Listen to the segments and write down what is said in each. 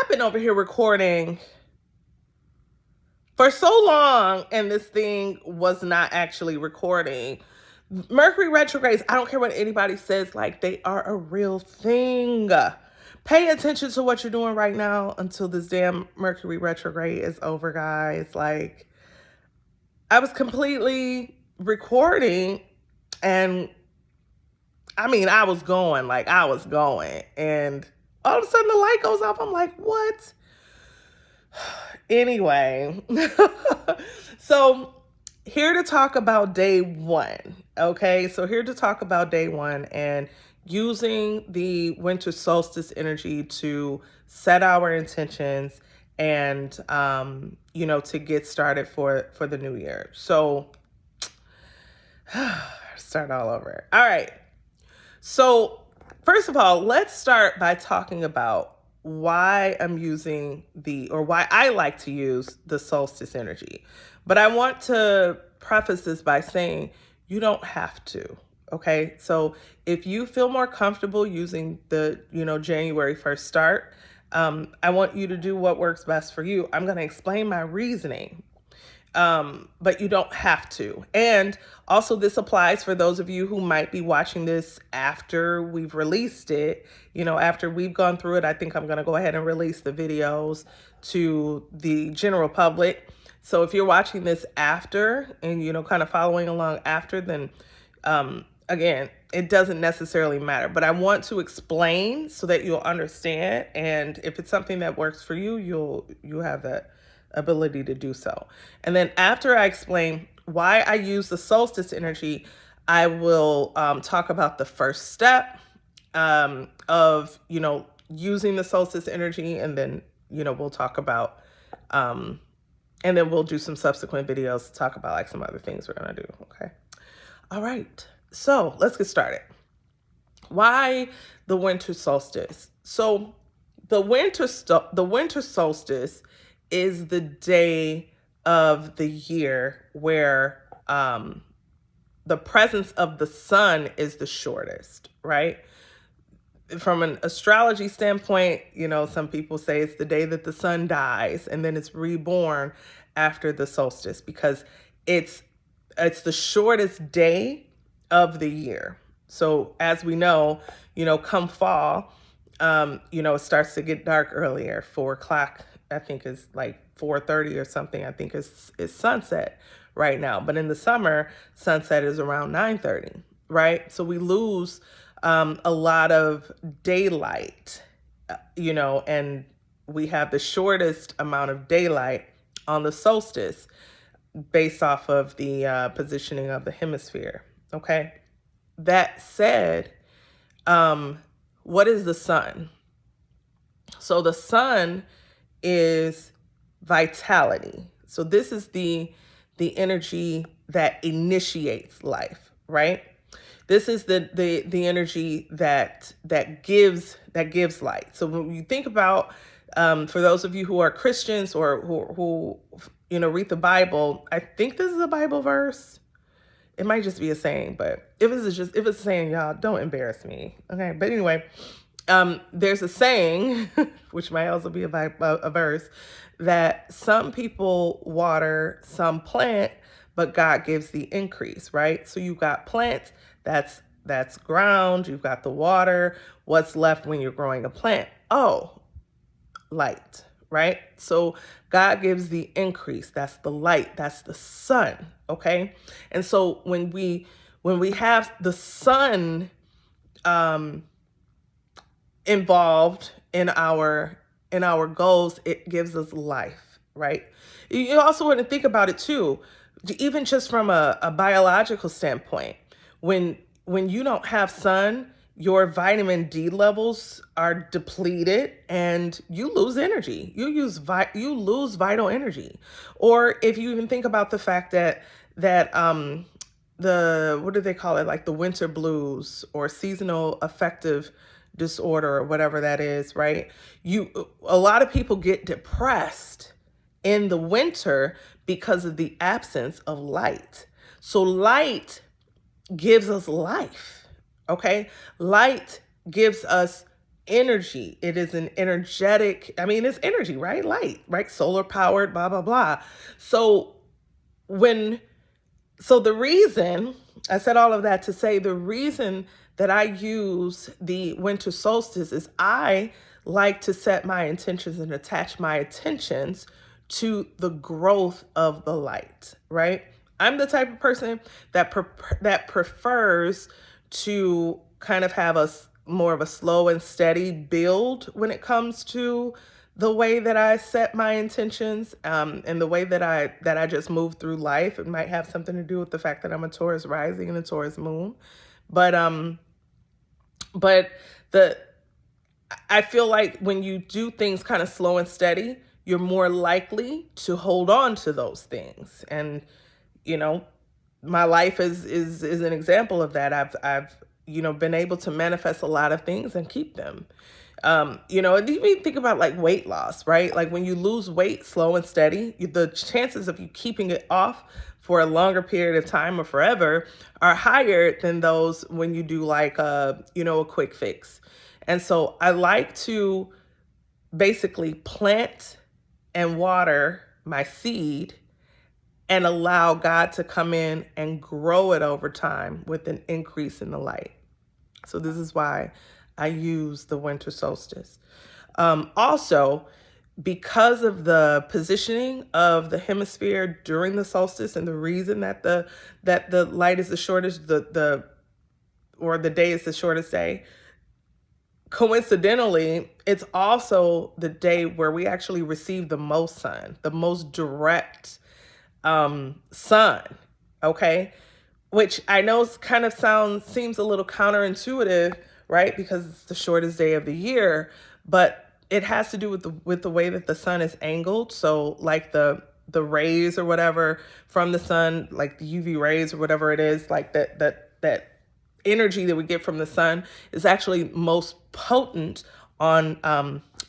been over here recording for so long and this thing was not actually recording. Mercury retrogrades, I don't care what anybody says, like they are a real thing. Pay attention to what you're doing right now until this damn Mercury retrograde is over, guys. Like, I was completely recording and I was going, and all of a sudden the light goes off. I'm like, what? Anyway, so here to talk about day one. Okay, so here to talk about day one and using the winter solstice energy to set our intentions and to get started for the new year. So start all over. All right. So first of all, let's start by talking about why why I like to use the solstice energy. But I want to preface this by saying you don't have to. Okay. So if you feel more comfortable using the, January 1st start, I want you to do what works best for you. I'm going to explain my reasoning. But you don't have to. And also this applies for those of you who might be watching this after we've released it. After we've gone through it, I think I'm going to go ahead and release the videos to the general public. So if you're watching this after and, kind of following along after, then, again, it doesn't necessarily matter, but I want to explain so that you'll understand. And if it's something that works for you, you'll have that ability to do so. And then after I explain why I use the solstice energy, I will talk about the first step of, using the solstice energy. And then, we'll talk about, and then we'll do some subsequent videos to talk about like some other things we're going to do. Okay. All right. So let's get started. Why the winter solstice? So the winter solstice is the day of the year where the presence of the sun is the shortest, right? From an astrology standpoint, some people say it's the day that the sun dies and then it's reborn after the solstice because it's the shortest day of the year. So as we know, come fall, it starts to get dark earlier. 4 o'clock, I think, is like 4:30 or something. I think is sunset right now. But in the summer, sunset is around 9:30, right? So we lose a lot of daylight, and we have the shortest amount of daylight on the solstice based off of the positioning of the hemisphere. Okay. That said, what is the sun? So the sun is vitality. So this is the energy that initiates life, right? This is the energy that gives light. So when you think about, for those of you who are Christians or who read the Bible, I think this is a Bible verse. It might just be a saying, but if it's a saying, y'all, don't embarrass me. Okay. But anyway, there's a saying, which might also be a verse, that some people water, some plant, but God gives the increase, right? So you've got plants, that's ground, you've got the water. What's left when you're growing a plant? Oh, light, right? So God gives the increase. That's the light. That's the sun. Okay. And so when we have the sun involved in our goals, it gives us life, right? You also want to think about it too, even just from a biological standpoint. When you don't have sun, your vitamin D levels are depleted and you lose energy. You lose vital energy. Or if you even think about the fact that what do they call it? Like the winter blues or seasonal affective disorder or whatever that is, right? A lot of people get depressed in the winter because of the absence of light. So light gives us life. Okay. Light gives us energy. It is an energetic, I mean, it's energy, right? Light, right? Solar powered, blah, blah, blah. So when so the reason I said all of that to say the reason that I use the winter solstice is I like to set my intentions and attach my intentions to the growth of the light, right? I'm the type of person that prefers to kind of have more of a slow and steady build when it comes to the way that I set my intentions, and the way that I just move through life. It might have something to do with the fact that I'm a Taurus rising and a Taurus moon, but but the I feel like when you do things kind of slow and steady, you're more likely to hold on to those things. And you know, my life is an example of that. I've been able to manifest a lot of things and keep them. And even think about like weight loss, right? Like when you lose weight slow and steady, the chances of you keeping it off for a longer period of time or forever are higher than those when you do like a quick fix. And so I like to basically plant and water my seed and allow God to come in and grow it over time with an increase in the light. So this is why I use the winter solstice. Also, because of the positioning of the hemisphere during the solstice, and the reason that the light is the shortest, or the day is the shortest day. Coincidentally, it's also the day where we actually receive the most sun, the most direct sun. Okay, which I know seems a little counterintuitive, right? Because it's the shortest day of the year, but it has to do with the way that the sun is angled. So like the rays or whatever from the sun, like the UV rays or whatever it is, like that energy that we get from the sun is actually most potent on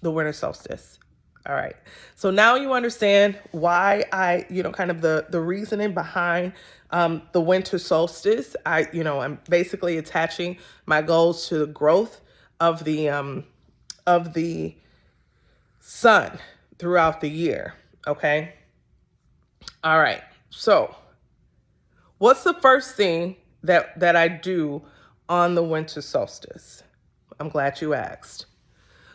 the winter solstice. All right. So now you understand why kind of the reasoning behind the winter solstice. I'm basically attaching my goals to the growth of the sun throughout the year. Okay. All right. So what's the first thing that I do on the winter solstice? I'm glad you asked.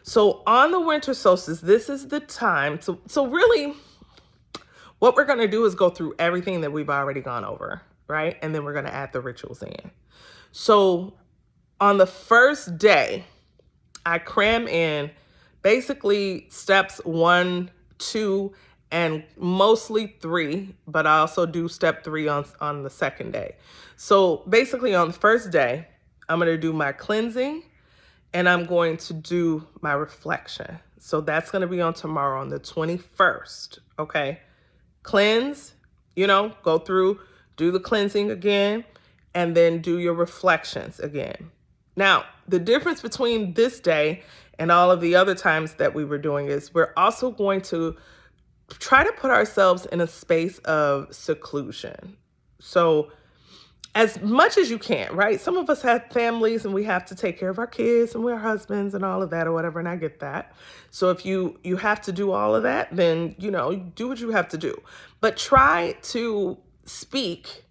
So on the winter solstice, this is the time. So really, what we're going to do is go through everything that we've already gone over, right? And then we're going to add the rituals in. So on the first day, I cram in basically steps 1, 2, and mostly 3, but I also do step 3 on the second day. So basically on the first day, I'm going to do my cleansing, and I'm going to do my reflection. So that's going to be on tomorrow on the 21st. Okay. Cleanse, go through, do the cleansing again, and then do your reflections again. Now, the difference between this day and all of the other times that we were doing is we're also going to try to put ourselves in a space of seclusion. So as much as you can, right? Some of us have families and we have to take care of our kids and we're husbands and all of that or whatever, and I get that. So if you have to do all of that, then, do what you have to do. But try to speak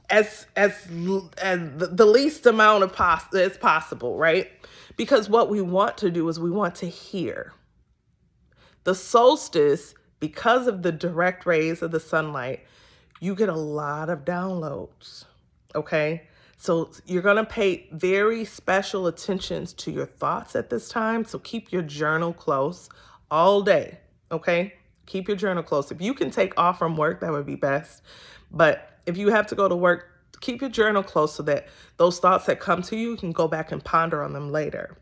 as the least amount of as possible, right? Because what we want to do is we want to hear. The solstice, because of the direct rays of the sunlight, you get a lot of downloads, okay? So you're going to pay very special attention to your thoughts at this time. So keep your journal close all day, okay? Keep your journal close. If you can take off from work, that would be best. But if you have to go to work, keep your journal close so that those thoughts that come to you, you can go back and ponder on them later,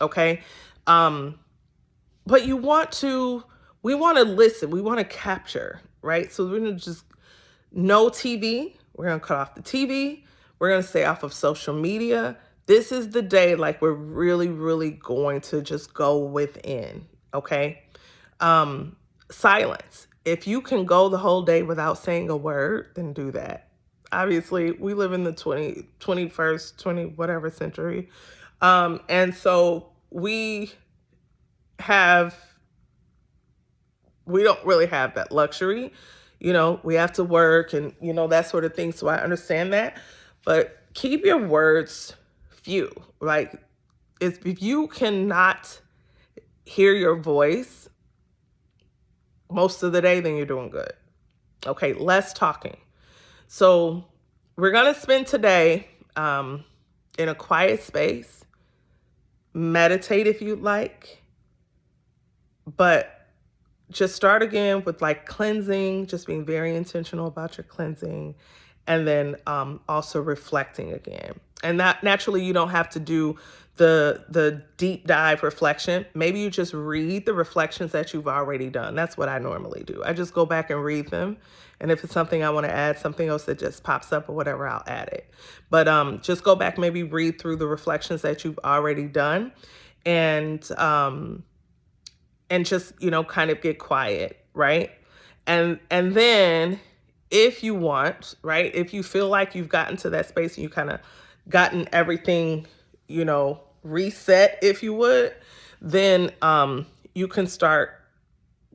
okay? But we want to listen. We want to capture, right? So we're going to just no TV. We're going to cut off the TV. We're going to stay off of social media. This is the day like we're really, really going to just go within, okay? Silence. If you can go the whole day without saying a word, then do that. Obviously, we live in the 21st, 20 whatever century. And so we don't really have that luxury. We have to work and, that sort of thing. So I understand that. But keep your words few. Like, if you cannot hear your voice most of the day, then you're doing good. Okay, less talking. So we're going to spend today in a quiet space. Meditate if you'd like. But just start again with like cleansing, just being very intentional about your cleansing, and then also reflecting again. And that naturally you don't have to do the deep dive reflection. Maybe you just read the reflections that you've already done. That's what I normally do. I just go back and read them. And if it's something I want to add, something else that just pops up or whatever, I'll add it. But just go back, maybe read through the reflections that you've already done, and just, kind of get quiet, right? And then if you want, right, if you feel like you've gotten to that space and you kind of gotten everything, reset, if you would, then you can start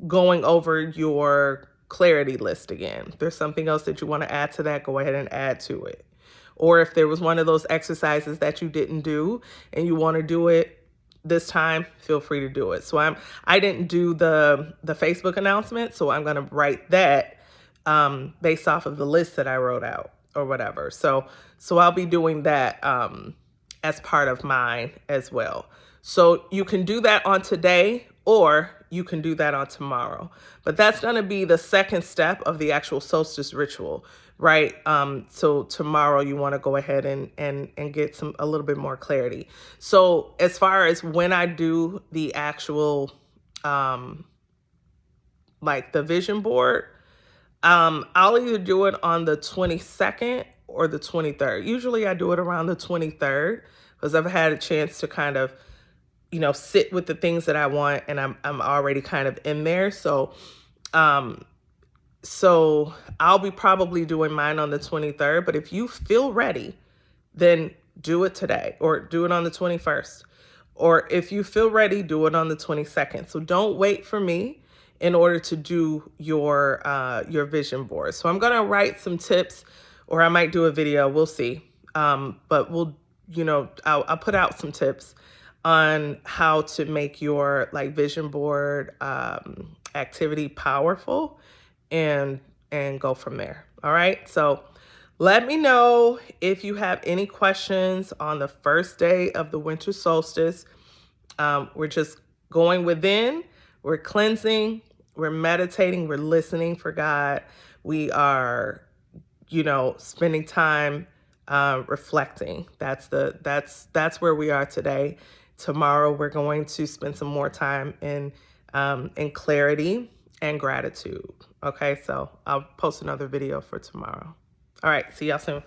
going over your clarity list again. If there's something else that you want to add to that, go ahead and add to it. Or if there was one of those exercises that you didn't do and you want to do it this time, feel free to do it. So I didn't do the Facebook announcement, so I'm going to write that based off of the list that I wrote out or whatever. So I'll be doing that as part of mine as well. So you can do that on today, or you can do that on tomorrow. But that's going to be the second step of the actual solstice ritual, right? So tomorrow you want to go ahead and get a little bit more clarity. So as far as when I do the actual like the vision board, I'll either do it on the 22nd or the 23rd. Usually I do it around the 23rd because I've had a chance to kind of, sit with the things that I want, and I'm already kind of in there. So I'll be probably doing mine on the 23rd, but if you feel ready, then do it today or do it on the 21st. Or if you feel ready, do it on the 22nd. So don't wait for me in order to do your vision board. So I'm going to write some tips, or I might do a video. We'll see. But I'll put out some tips on how to make your like vision board activity powerful, and go from there. All right. So let me know if you have any questions on the first day of the winter solstice. We're just going within, we're cleansing, we're meditating, we're listening for God. We are, spending time reflecting. That's where we are today. Tomorrow we're going to spend some more time in clarity and gratitude. Okay, so I'll post another video for tomorrow. All right, see y'all soon.